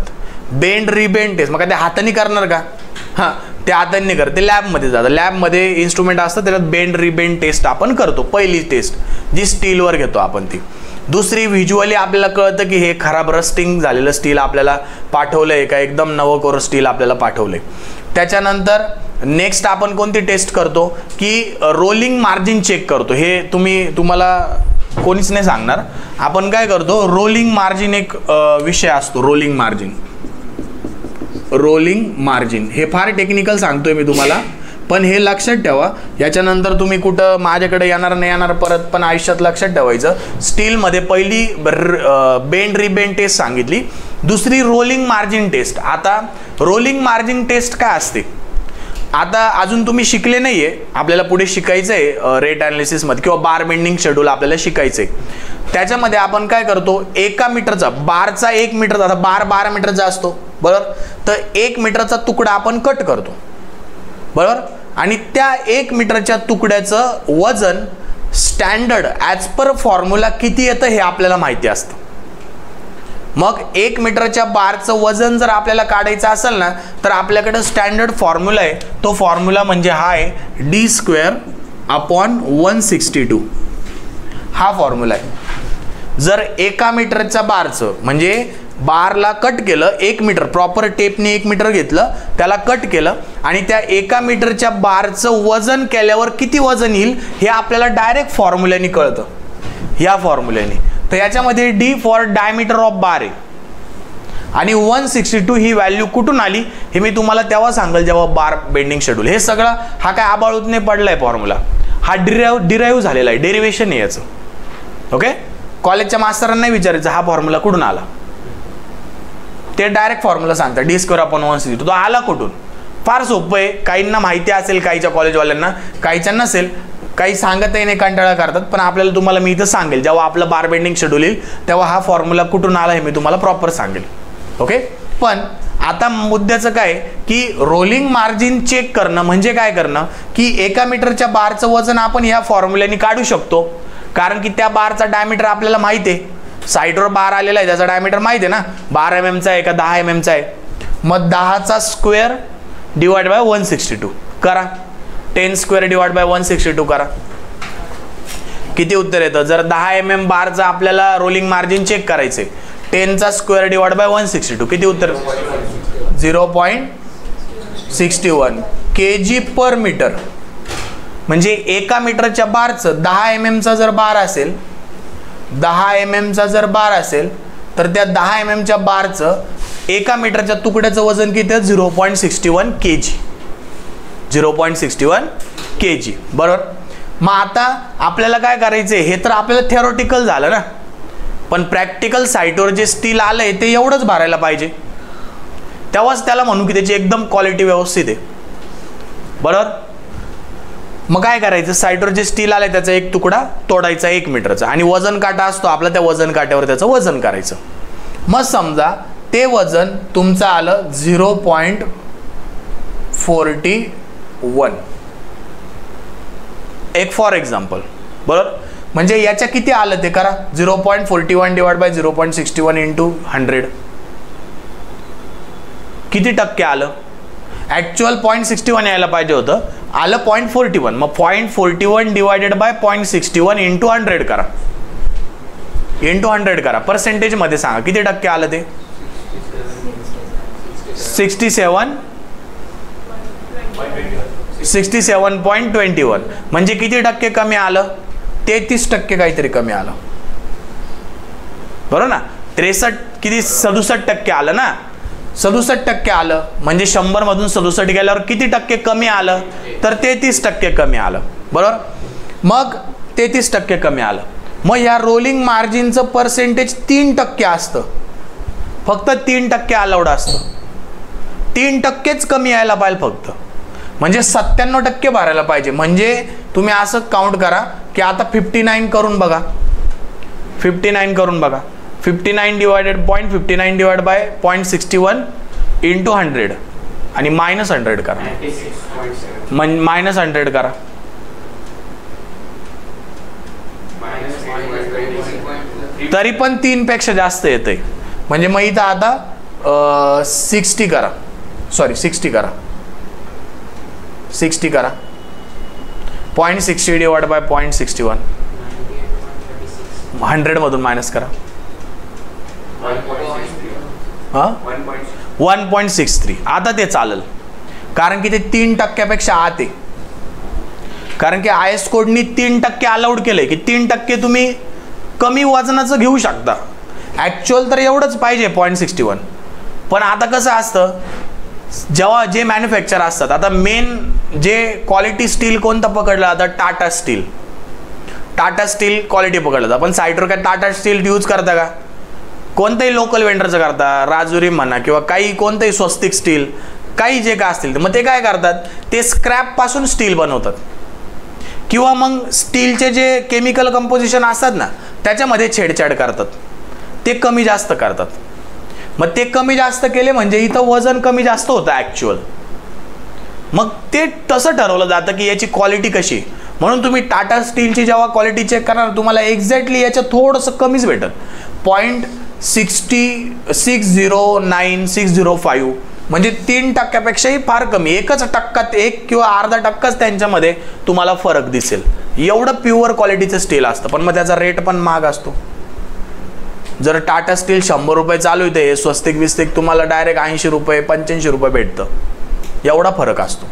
Bend rebend test. मग काय ते हाताने करणार का, हां ते हाताने करते. लॅबमध्ये जातं, लॅबमध्ये इन्स्ट्रुमेंट असतं, त्याच्यात बेंड रिबेंड टेस्ट आपण करतो. पहिली टेस्ट जी स्टीलवर घेतो आपण ती. दुसरी व्हिज्युअली आपल्याला कळतं की हे खराब रस्टिंग झालेलं स्टील आपल्याला पाठवलं आहे का, एकदम नवं कोर स्टील आपल्याला पाठवलं आहे. त्याच्यानंतर नेक्स्ट आपण कोणती टेस्ट करतो की रोलिंग मार्जिन चेक करतो. हे तुम्हाला कोणीच नाही सांगणार. आपण काय करतो, रोलिंग मार्जिन एक विषय असतो. रोलिंग मार्जिन हे फार टेक्निकल सांगतोय मी तुम्हाला, पण हे लक्षात ठेवा. याच्यानंतर तुम्ही कुठं माझ्याकडे येणार नाही येणार परत, पण आयुष्यात लक्षात ठेवायचं. स्टीलमध्ये पहिली बेंड रिबेंड टेस्ट सांगितली, दुसरी रोलिंग मार्जिन टेस्ट. आता रोलिंग मार्जिन टेस्ट काय असते, आता अजून तुम्ही शिकले नाहीये, आपल्याला पुढे शिकायचं आहे रेट ॲनालिसिसमध्ये किंवा बार बेंडिंग शेड्यूल आपल्याला शिकायचं आहे. त्याच्यामध्ये आपण काय करतो, 1 मीटरचा बारचा 1 मीटरचा, आता बार 12 मीटरचा असतो बरोबर, तर 1 मीटरचा तुकडा आपण कट करतो बरोबर, आणि त्या 1 मीटरच्या तुकड्याचं वजन स्टँडर्ड ॲज पर फॉर्म्युला किती येतं हे आपल्याला माहिती असतं. मग 1 मीटरच्या बारचं वजन जर आपल्याला काढायचं असेल ना, तर आपल्याकडे स्टँडर्ड फॉर्म्युला आहे. तो फॉर्म्युला म्हणजे हा आहे d²/162. हा फॉर्म्युला आहे. जर 1 मीटरच्या बारचं म्हणजे बारला कट केलं, 1 मीटर प्रॉपर टेपने 1 मीटर घेतलं, त्याला कट केलं आणि त्या 1 मीटरच्या बारचं वजन केल्यावर किती वजन येईल हे आपल्याला डायरेक्ट फॉर्म्युल्याने कळतं, ह्या फॉर्म्युल्याने. तर याच्यामध्ये D फॉर डायमीटर ऑफ बार आहे आणि 162 ही व्हॅल्यू कुठून आली हे मी तुम्हाला तेव्हा सांगेल जेव्हा बार बेंडिंग शेड्यूल. हे सगळं हा काय आबाळूतने पडलाय फॉर्म्युला, हा डिराईव्ह झालेला आहे, डेरिव्हेशन आहे याचं. ओके, कॉलेजच्या मास्तरांना नाही विचारायचं हा फॉर्म्युला कुठून आला, ते डायरेक्ट फॉर्म्युला सांगतात d²/162. तो आला कुठून, फार सोपं आहे. काहींना माहिती असेल, काहीच्या कॉलेजवाल्यांना, काहीच्या नसेल, काही सांगतही नाही, कंटाळा करतात. पण आपल्याला तुम्हाला मी इथं सांगेल जेव्हा आपलं बार बेंडिंग शेड्यूल येईल तेव्हा हा फॉर्म्युला कुठून आला हे मी तुम्हाला प्रॉपर सांगेल. ओके, पण आता मुद्द्याचं काय की रोलिंग मार्जिन चेक करणं म्हणजे काय करणं की 1 मीटरच्या बारचं वजन आपण ह्या फॉर्म्युल्याने काढू शकतो, कारण की त्या बारचा डायमीटर आपल्याला माहिती आहे. साईडवर बार आलेला आहे, त्याचा डायमीटर माहिती आहे ना, 12 mm चा आहे का 10 mm चा आहे. मग 10चा स्क्वेअर डिवाइड बाय 162 करा, 10² डिवाइड बाय 162 करा, किती उत्तर येतं. जर 10 mm बारचा आपल्याला रोलिंग मार्जिन चेक करायचे, 10चा स्क्वेअर डिवाइड बाय 162 किती उत्तर, 0.61 kg/मीटर. म्हणजे 1 मीटरच्या बारचं 10 mm चा जर बार असेल, 10 mm चा जर बार असेल तर त्या 10 mm च्या बारचं 1 मीटरच्या तुकड्याचं वजन किती आहे, 0.61 kg. 0.61 kg बरोबर. मग आता आपल्याला काय करायचंय, हे तर आपल्याला थेरोटिकल झालं ना, पण प्रॅक्टिकल साईटवर जे स्टील आलंय ते एवढंच भरायला पाहिजे, तेव्हाच त्याला म्हणू की त्याची एकदम क्वालिटी व्यवस्थित आहे, बरोबर. मग काय करायचं, साईटवर जे स्टील आलंय त्याचा एक तुकडा तोडायचा 1 मीटरचा, आणि वजन काटा असतो आपला, त्या वजन काट्यावर त्याचं वजन करायचं. मग समजा ते वजन तुमचं आलं 0.41, एक फॉर एक्झाम्पल, बरोबर. म्हणजे याच्या किती आलं ते करा, 0.41 डिवाइड बाय 0.61 इंटू 100, किती टक्के आलं. ॲक्च्युअल 0.61 यायला पाहिजे होतं, आलं 0.41. मग 0.41 डिवायडेड बाय 0.61 इंटू 100 करा, इंटू 100 करा. पर्सेंटेजमध्ये सांगा किती टक्के आलं ते. 67.21. म्हणजे किती टक्के कमी आलं, 33% काहीतरी कमी आलं, बरोबर ना. 63 किती 67% आलं ना, 67% आलं. म्हणजे 100 मधून 67 गेल्यावर किती टक्के कमी आलं, तर 33% कमी आलं, बरोबर. मग 33% कमी आलं. मग या रोलिंग मार्जिनचं पर्सेंटेज 3% असतं, फक्त 3% अलाउड असतं, 3%च कमी यायला पाहिजे फक्त. म्हणजे 97% भरायला पाहिजे. म्हणजे तुम्ही असं काउंट करा की आता 59 करून बघा, 59 करून बघा. 59 डिवायडेड 0.59 डिवाइड बाय 0.61 इंटू 100 आणि -100 करा, -100 करा. तरी पण 3 पेक्षा जास्त येते. म्हणजे मग इथं आता 60 करा, सॉरी 60 करा, 60 करा. 0.60 डिवाइड बाय 0.61, 100 मधून मायनस करा. 1.63. आता ते चालेल, कारण की ते 3%पेक्षा आत आहे. कारण की IS कोडनी 3% अलाउड केलंय की 3% तुम्ही कमी वजनाचं घेऊ शकता. ॲक्च्युअल तर एवढंच पाहिजे 0.61. पण आता कसं असतं, जेव्हा जे मॅन्युफॅक्चर असतात, आता मेन जे क्वालिटी स्टील कोणतं पकडलं आता, Tata steel. Tata steel quality पकडलं जातं. पण साईटवर काय टाटा स्टील यूज करता का, कोणत्याही लोकल वेंडरचं करता, राजुरी म्हणा किंवा काही कोणतंही स्वस्तिक स्टील, काही जे काय असतील, मग ते काय करतात, ते स्क्रॅपपासून स्टील बनवतात. किंवा मग स्टीलचे जे केमिकल कंपोजिशन असतात ना, त्याच्यामध्ये छेडछाड करतात, ते कमी जास्त करतात. मग ते कमी जास्त केले म्हणजे इथं वजन कमी जास्त होतं ॲक्च्युअल. मग ते तसं ठरवलं जातं की याची क्वालिटी कशी. म्हणून तुम्ही टाटा स्टीलची जेव्हा क्वालिटी चेक करणार, तुम्हाला एक्झॅक्टली याच्यात थोडंसं कमीच भेटल. 0.609,605 म्हणजे 3%पेक्षाही फार कमी, 1% 1 किंवा अर्धा टक्काच त्यांच्यामध्ये तुम्हाला फरक दिसेल. एवढं प्युअर क्वालिटीचं स्टील असतं. पण मग त्याचा रेट पण महाग असतो. जर टाटा स्टील 100 रुपये चालू आहे, स्वस्तिक विस्तिक तुम्हाला डायरेक्ट 80 रुपये 85 रुपये भेटतं. एवढा फरक असतो,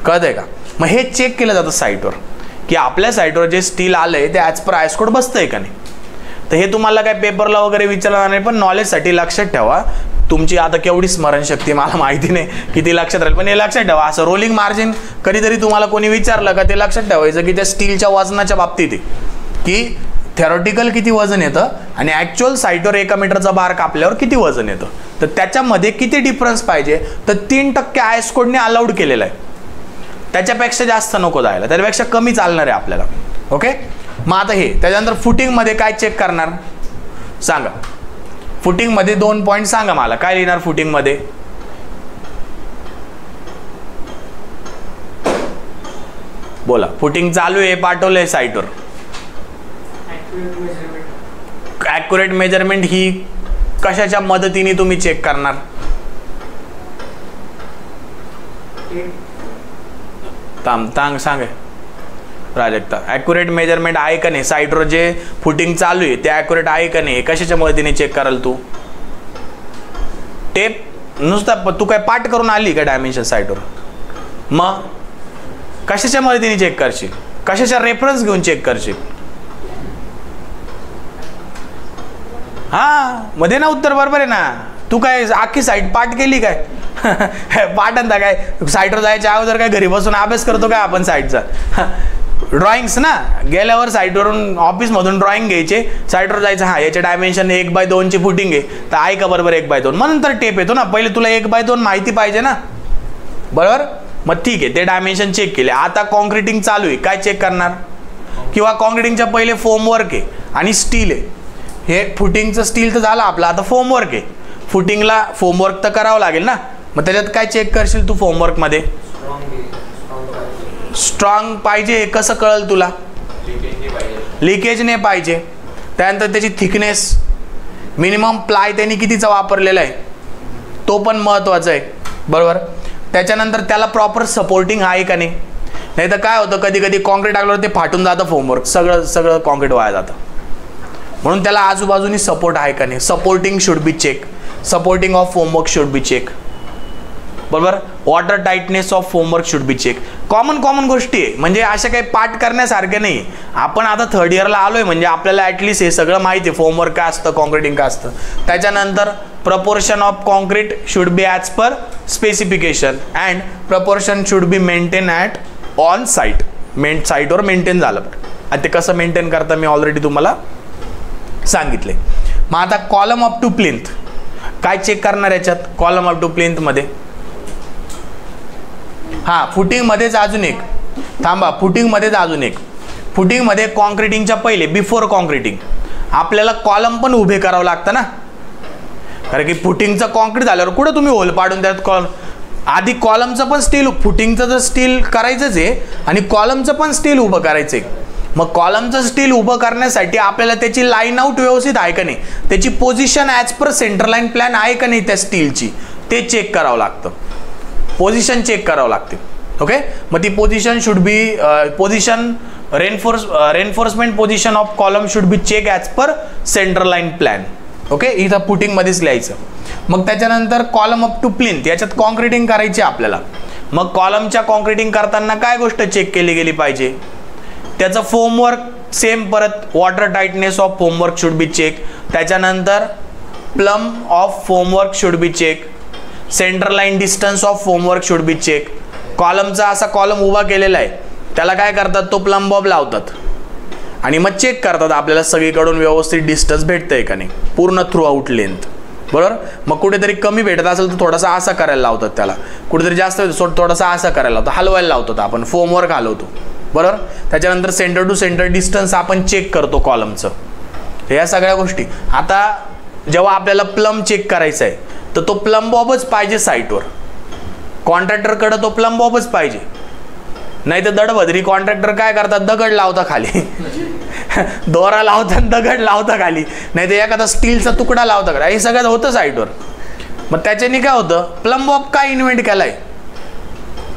कळतंय का. मग हे चेक केलं जातं साईटवर की आपल्या साईटवर जे स्टील आलंय ते ॲज पर IS कोड बसतंय का नाही. तर हे तुम्हाला काय पेपरला वगैरे विचारणार नाही, पण नॉलेजसाठी लक्षात ठेवा. तुमची आता केवढी स्मरणशक्ती मला माहिती नाही किती लक्षात राहील, पण हे लक्षात ठेवा. असं रोलिंग मार्जिन कधीतरी तुम्हाला कोणी विचारलं का, ते लक्षात ठेवायचं की त्या स्टीलच्या वजनाच्या बाबतीत आहे की थेरॉटिकल किती वजन येतं आणि ॲक्च्युअल साईटवर 1 मीटरचा बार कापल्यावर किती वजन येतं. तर त्याच्यामध्ये किती डिफरन्स पाहिजे, तर 3% IS कोडने अलाउड केलेलं आहे. त्याच्यापेक्षा जास्त नको जायला, त्याच्यापेक्षा कमी चालणार आहे आपल्याला. ओके. मग आता हे त्याच्यानंतर फुटिंगमध्ये काय चेक करणार सांगा. फुटिंगमध्ये 2 पॉईंट सांगा मला, काय लिहिणार फुटिंगमध्ये. बोला. फुटिंग चालू आहे, पाठवलंय साईटवर. ॲक्युरेट मेजरमेंट ही कशाच्या मदतीने तुम्ही चेक करणार. तांग सांगे प्राजक्ता. ॲक्युरेट मेजरमेंट आहे का नाही साईटवर, जे फुटिंग चालू आहे ते ॲक्युरेट आहे का नाही, कशाच्या मदतीने चेक कराल तू. टेप नुसता तू काय पाठ करून आली का डायमेन्शन साईटवर. मग कशाच्या मदतीने चेक करशील, कशाच्या रेफरन्स घेऊन चेक करशील. हा मध्ये ना उत्तर बरोबर आहे ना. तू काय अख्खी साईट पाठ केली काय. पाठ काय साईटवर जायच्या अगोदर काय घरी बसून अभ्यास करतो काय आपण साईटचा. ड्रॉइंग्स ना, गेल्यावर साईटवरून ऑफिसमधून ड्रॉइंग घ्यायचे, साईटवर जायचं, हां याचे डायमेन्शन 1/2 ची फुटिंग आहे, तर आहे का बरोबर 1/2, मग नंतर टेप येतो ना, पहिले तुला 1/2 माहिती पाहिजे ना, बरोबर. मग ठीक आहे, ते डायमेन्शन चेक केले. आता कॉन्क्रिटिंग चालू आहे, काय चेक करणार, किंवा कॉन्क्रिटिंगच्या पहिले फोमवर्क आहे आणि स्टील आहे, हे फुटिंगचं स्टील तर झालं आपलं, आता फोमवर्क आहे, फुटिंगला फोमवर्क तर करावं लागेल ना, मग त्याच्यात काय चेक करशील तू फोमवर्कमध्ये, स्ट्रॉंग पाहिजे, कसं कळल तुला, लिकेज नाही पाहिजे, त्यानंतर त्याची थिकनेस, मिनिमम प्लाय त्यांनी कितीचा वापरलेला आहे तो पण महत्त्वाचा आहे, बरोबर. त्याच्यानंतर त्याला प्रॉपर सपोर्टिंग आहे का नाही, नाही तर काय होतं कधी कधी कॉन्क्रीट टाकल्यावर ते फाटून जातं फोमवर्क, सगळं कॉन्क्रीट वाया जातं. म्हणून त्याला आजूबाजूनी सपोर्ट आहे का नाही, supporting should be check, supporting of formwork should be check, बरोबर. Water tightness of formwork should be check. Common गोष्टी आहे, म्हणजे अशा काही पाठ करण्यासारखे नाही. आपण आता 3rd इयरला आलोय म्हणजे आपल्याला ॲटलिस्ट हे सगळं माहिती आहे, फोमवर्क काय असतं, कॉन्क्रिटिंग काय असतं. त्याच्यानंतर proportion of concrete should be as per specification and proportion should be maintain at on site, साईटवर मेंटेन झालं. आता ते कसं मेंटेन करता मी ऑलरेडी तुम्हाला सांगितले. मग आता कॉलम अप टू प्लिंथ काय चेक करणार याच्यात, कॉलम अप टू प्लिंथमध्ये, हां फुटिंगमध्येच अजून एक थांबा, फुटिंगमध्येच अजून एक, फुटिंगमध्ये कॉन्क्रिटिंगच्या पहिले बिफोर कॉन्क्रिटिंग आपल्याला कॉलम पण उभे करावं लागतं ना, कारण की फुटिंगचं कॉन्क्रीट झाल्यावर कुठं तुम्ही होल पाडून त्यात आधी कॉलमचं पण स्टील, फुटिंगचं तर स्टील करायचंच आहे आणि कॉलमचं पण स्टील उभं करायचं आहे. मग कॉलमचं स्टील उभं करण्यासाठी आपल्याला त्याची लाईन आउट व्यवस्थित आहे का नाही, त्याची position as per centre line plan आहे का नाही त्या स्टीलची, ते चेक करावं लागतं, पोझिशन चेक करावं लागते. ओके, मग ती position should be position reinforcement position of column should be check as per centre line plan. Okay, इथं फुटिंगमध्येच लिहायचं. मग त्याच्यानंतर कॉलम अप टू प्लिंथ याच्यात कॉन्क्रिटिंग करायची आपल्याला. मग कॉलमच्या कॉन्क्रिटिंग करताना काय गोष्ट चेक केली गेली पाहिजे, त्याचं फोमवर्क सेम, परत water tightness of formwork should be check. त्याच्यानंतर plumb of formwork should be check, centre line distance of formwork should be check. कॉलमचा असा कॉलम उभा केलेला आहे, त्याला काय करतात, तो प्लम बॉब लावतात आणि मग चेक करतात आपल्याला सगळीकडून व्यवस्थित डिस्टन्स भेटतंय का नाही, पूर्ण थ्रू आउट लेंथ, बरोबर. मग कुठेतरी कमी भेटत असेल तर थोडासा असा करायला लावतात त्याला, कुठेतरी जास्त थोडासा असा करायला लावतो, हलवायला लावतात आपण, फोमवर्क हलवतो, बरोबर. त्याच्यानंतर सेंटर टू सेंटर डिस्टन्स आपण चेक करतो कॉलमचं, या सगळ्या गोष्टी. आता जेव्हा आपल्याला प्लम चेक करायचा आहे तर तो प्लम बॉबच पाहिजे साईटवर, कॉन्ट्रॅक्टरकडे तो प्लम बॉबच पाहिजे, नाही तर दडबदरी कॉन्ट्रॅक्टर काय करतात, दगड लावता खाली दोरा लावतात, दगड लावता खाली, नाही तर एखादा स्टीलचा तुकडा लावता का, हे सगळं होतं साईटवर. मग त्याच्याने काय होतं, प्लम बॉब काय इन्व्हेंट केलाय,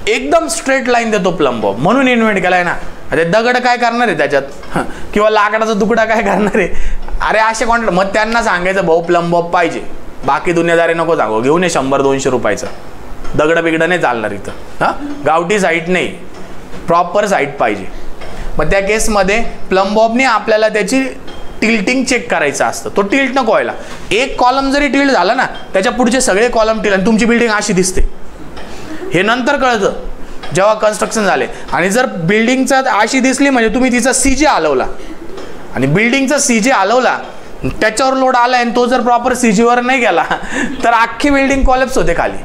एकदम स्ट्रेट लाईन देतो प्लम बॉब, म्हणून इन्व्हेंट केलाय ना. अरे दगड काय करणार आहे त्याच्यात, किंवा लाकडाचा तुकडा काय करणार आहे, अरे असे कॉन्ट्रॅक्ट. मग त्यांना सांगायचं भाऊ प्लम बॉब पाहिजे, बाकी दुनियादारी नको सांगू, घेऊन ये 100-200 रुपयाचं, दगड बिगडं नाही चालणार इथं, हां गावठी साईट नाही, प्रॉपर साईट पाहिजे. मग त्या केसमध्ये प्लंबॉबने आपल्याला त्याची टिल्टिंग चेक करायचं असतं, तो टिल्ट नको व्हायला. एक कॉलम जरी टिल्ट झाला ना, त्याच्या पुढचे सगळे कॉलम टिल्ट आणि तुमची बिल्डिंग अशी दिसते, हे नंतर कळतं जेव्हा कन्स्ट्रक्शन झाले. आणि जर बिल्डिंगचा अशी दिसली म्हणजे तुम्ही तिचा CJ हलवला आणि बिल्डिंगचा CJ हलवला, त्याच्यावर लोड आला आणि तो जर प्रॉपर CJवर नाही गेला तर अख्खी बिल्डिंग कॉलेप्स होते खाली.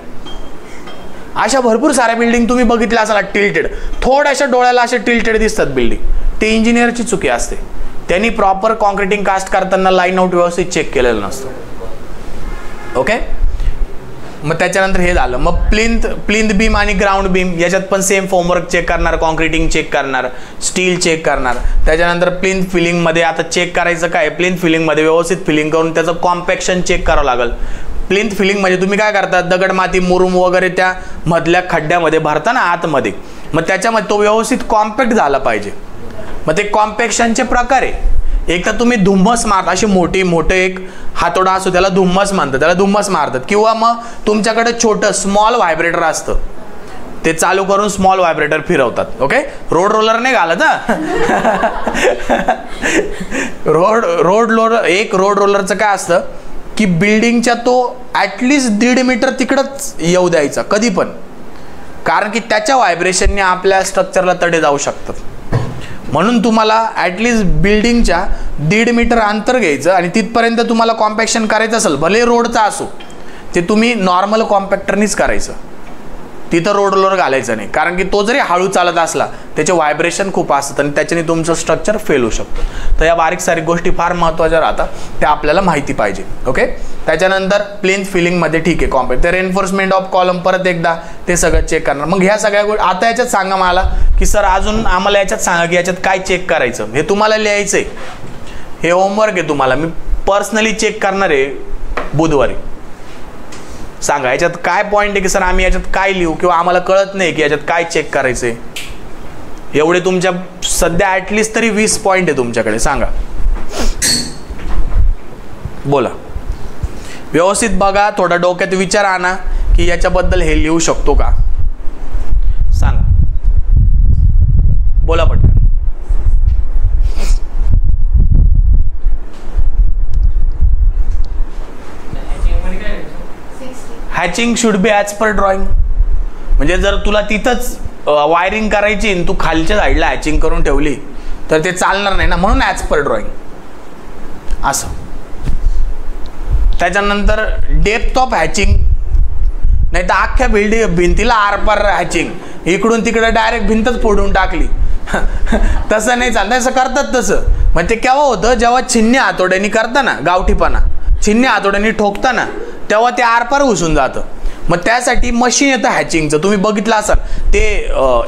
अशा भरपूर साऱ्या बिल्डिंग तुम्ही बघितल्या असाल टिल्टेड, थोड्याशा डोळ्याला असे टिल्टेड दिसतात बिल्डिंग, ते इंजिनियरची चुकी असते, त्यांनी प्रॉपर कॉन्क्रिटिंग कास्ट करताना लाईन आउट व्यवस्थित चेक केलेलं नसतं. ओके, मग त्याच्यानंतर हे झालं. मग प्लिंथ बीम आणि ग्राउंड बीम याच्यात पण सेम फोमवर्क चेक करणार, कॉन्क्रिटिंग चेक करणार, स्टील चेक करणार. त्याच्यानंतर प्लिंथ फिलिंगमध्ये आता चेक करायचं काय, प्लिंथ फिलिंगमध्ये व्यवस्थित फिलिंग करून त्याचं कॉम्पॅक्शन चेक करावं लागेल. प्लिंथ फिलिंग म्हणजे तुम्ही काय करता, दगड माती मुरुम वगैरे त्या मधल्या खड्ड्यामध्ये भरता ना आतमध्ये, मग त्याच्यामध्ये तो व्यवस्थित कॉम्पॅक्ट झाला पाहिजे. मग ते कॉम्पॅक्शनचे प्रकार आहे, एक तर तुम्ही धुम्मस मारता, अशी मोठे एक हातोडा असतो त्याला धुम्मस म्हणतात, त्याला धुम्मस मारतात. किंवा मग तुमच्याकडे छोटं स्मॉल व्हायब्रेटर असतं, ते चालू करून स्मॉल व्हायब्रेटर फिरवतात. ओके, रोड रोलर नाही घालत एक रोड रोलरचं काय असतं की बिल्डिंगच्या तो ॲटलिस्ट 1.5 मीटर तिकडंच येऊ द्यायचा कधी पण, कारण की त्याच्या व्हायब्रेशनने आपल्या स्ट्रक्चरला तडे जाऊ शकतात. म्हणून तुम्हाला ॲटलिस्ट बिल्डिंगच्या 1.5 मीटर अंतर घ्यायचं आणि तिथपर्यंत तुम्हाला कॉम्पॅक्शन करायचं असेल, भले रोडचा असो, ते तुम्ही नॉर्मल कॉम्पॅक्टरनीच करायचं, तिथं रोडवर घालायचं नाही. कारण की तो जरी हळू चालत असला त्याचे व्हायब्रेशन खूप असतात आणि त्याच्याने तुमचं स्ट्रक्चर फेल होऊ शकतं. तर या बारीक सारीक गोष्टी फार महत्त्वाच्या राहतात, त्या आपल्याला माहिती पाहिजे. ओके. त्याच्यानंतर प्लेन फिलिंगमध्ये ठीक आहे कॉम्पॅक्ट, ते रेन्फोर्समेंट ऑफ कॉलम परत एकदा ते सगळं चेक करणार. मग ह्या सगळ्या गोष्टी आता याच्यात सांगा मला की सर अजून आम्हाला याच्यात सांगा की याच्यात काय चेक करायचं, हे तुम्हाला लिहायचं आहे, हे होमवर्क आहे तुम्हाला. मी पर्सनली चेक करणार आहे बुधवारी. सांगा याच्यात काय पॉईंट आहे की सर आम्ही याच्यात काय लिहू, किंवा आम्हाला कळत नाही की याच्यात काय चेक करायचंय. एवढे तुमच्या सध्या ॲटलिस्ट तरी 20 पॉईंट आहे तुमच्याकडे. सांगा, बोला, व्यवस्थित बघा, थोडा डोक्यात विचार आणा की याच्याबद्दल हे लिहू शकतो का. सांगा, बोला पटकन. Hatching should be as per drawing. म्हणजे जर तुला तिथंच वायरिंग करायची आणि तू खालच्या साईडला हॅचिंग करून ठेवली तर ते चालणार नाही ना, म्हणून ॲज पर ड्रॉइंग असं. त्याच्यानंतर डेप्थ ऑफ हॅचिंग, नाही तर अख्ख्या भिंतीला आरपार हॅचिंग, इकडून तिकडे डायरेक्ट भिंतच फोडून टाकली तसं नाही चालत. असं करतात तसं. मग ते केव्हा होतं, जेव्हा छिन्नी हातोड्यानी करताना, गावठीपणा छिन्नी हातोड्यानी ठोकताना, तेव्हा ते आरपार घुसून जातं. मग त्यासाठी मशीन येतं हॅचिंगचं. तुम्ही बघितलं असाल ते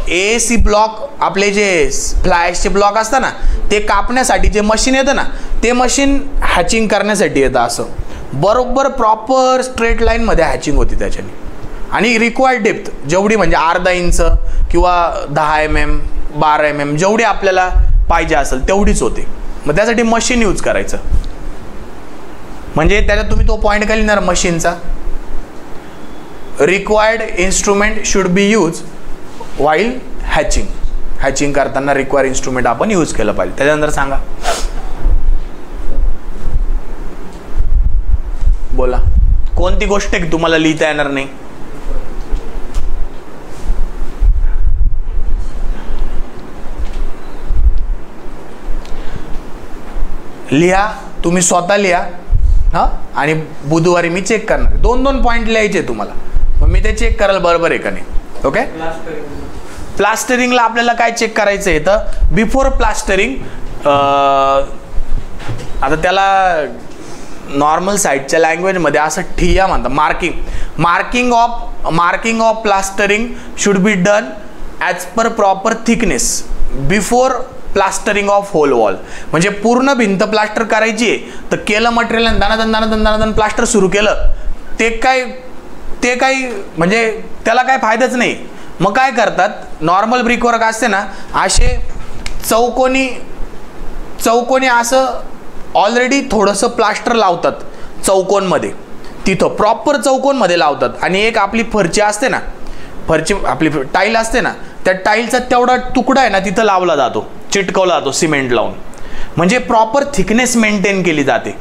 AAC ब्लॉक, आपले जे फ्लायशचे ब्लॉक असतात ना, ते कापण्यासाठी जे मशीन येतं ना, ते मशीन हॅचिंग करण्यासाठी येतं. असं बरोबर प्रॉपर स्ट्रेट लाईनमध्ये हॅचिंग होती त्याच्याने. आणि रिक्वायर्ड डेप्थ जेवढी, म्हणजे अर्धा इंच किंवा 10 mm 12 mm जेवढी आपल्याला पाहिजे असेल तेवढीच होते. मग त्यासाठी मशीन यूज करायचं. म्हणजे त्याच्यात तुम्ही तो पॉईंट काय लिहिणार मशीनचा, required instrument should be use while hatching. Hatching करताना रिक्वायर्ड इन्स्ट्रुमेंट आपण यूज केलं पाहिजे. त्याच्यानंतर सांगा, बोला, कोणती गोष्ट आहे की तुम्हाला लिहिता येणार नाही. लिहा, तुम्ही स्वतः लिहा. हां, आणि बुधवारी मी चेक करणार. 2-2 पॉईंट लिहायचे तुम्हाला, मग मी ते चेक कराल बरोबर आहे का नाही. ओके. प्लास्टरिंगला आपल्याला काय चेक करायचं आहे, तर बिफोर प्लास्टरिंग, आता त्याला नॉर्मल साईडच्या लँग्वेजमध्ये असं ठिया म्हणतात, marking of plastering should be done as per proper thickness before plastering of whole wall. म्हणजे पूर्ण भिंत प्लास्टर करायची आहे तर केलं मटेरियल, दानादन प्लास्टर सुरू केलं, ते काही म्हणजे त्याला काय फायदाच नाही. मग काय करतात, नॉर्मल ब्रिकवर्क असते ना, असे चौकोनी असं ऑलरेडी थोडंसं प्लास्टर लावतात चौकोनमध्ये, तिथं प्रॉपर चौकोनमध्ये लावतात. आणि एक आपली फरची असते ना, फरची आपली टाईल असते ना, त्या टाईलचा तेवढा तुकडा आहे ना तिथं लावला जातो, चिटकवला जातो सिमेंट लावून. म्हणजे प्रॉपर थिकनेस मेंटेन केली जाते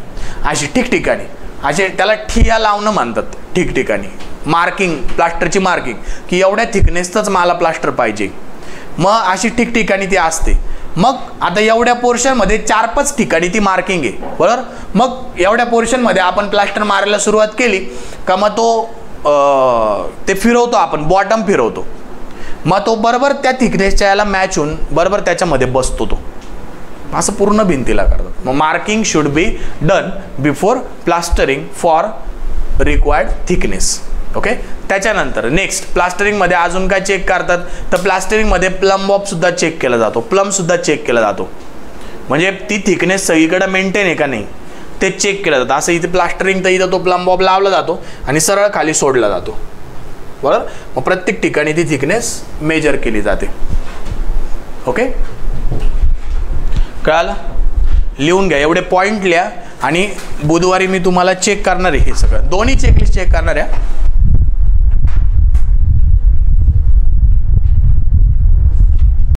अशी ठिकठिकाणी. असे त्याला ठिया लावणं म्हणतात ठिकठिकाणी. मार्किंग, प्लास्टरची मार्किंग की एवढ्या थिकनेसचंच मला प्लास्टर पाहिजे. मग अशी ठिकठिकाणी ती असते. मग आता एवढ्या पोर्शनमध्ये 4-5 ठिकाणी ती मार्किंग आहे, बरोबर. मग एवढ्या पोर्शनमध्ये आपण प्लास्टर मारायला सुरुवात केली का मग ते फिरवतो आपण, बॉटम फिरवतो. मग तो बरोबर त्या थिकनेसच्या याला मॅच होऊन बरोबर त्याच्यामध्ये बसतो तो. असं पूर्ण भिंतीला करतात. मग marking should be done before plastering for required thickness. Okay. त्याच्यानंतर नेक्स्ट प्लास्टरिंगमध्ये अजून काय चेक करतात, तर प्लास्टरिंगमध्ये प्लम ऑफ सुद्धा चेक केला जातो, प्लम सुद्धा चेक केला जातो. म्हणजे ती थिकनेस सगळीकडे मेंटेन आहे का नाही ते चेक केलं जातं. असं इथे प्लास्टरिंग तर इथं तो प्लम बॉब लावला जातो आणि सरळ खाली सोडला जातो, बरोबर. मग प्रत्येक ठिकाणी ती थिकनेस मेजर केली जाते. ओके, कळालं. लिहून घ्या, एवढे पॉईंट लिहा. आणि बुधवारी मी तुम्हाला चेक करणार आहे हे सगळं, दोन्ही चेकलिस्ट चेक करणार आहे.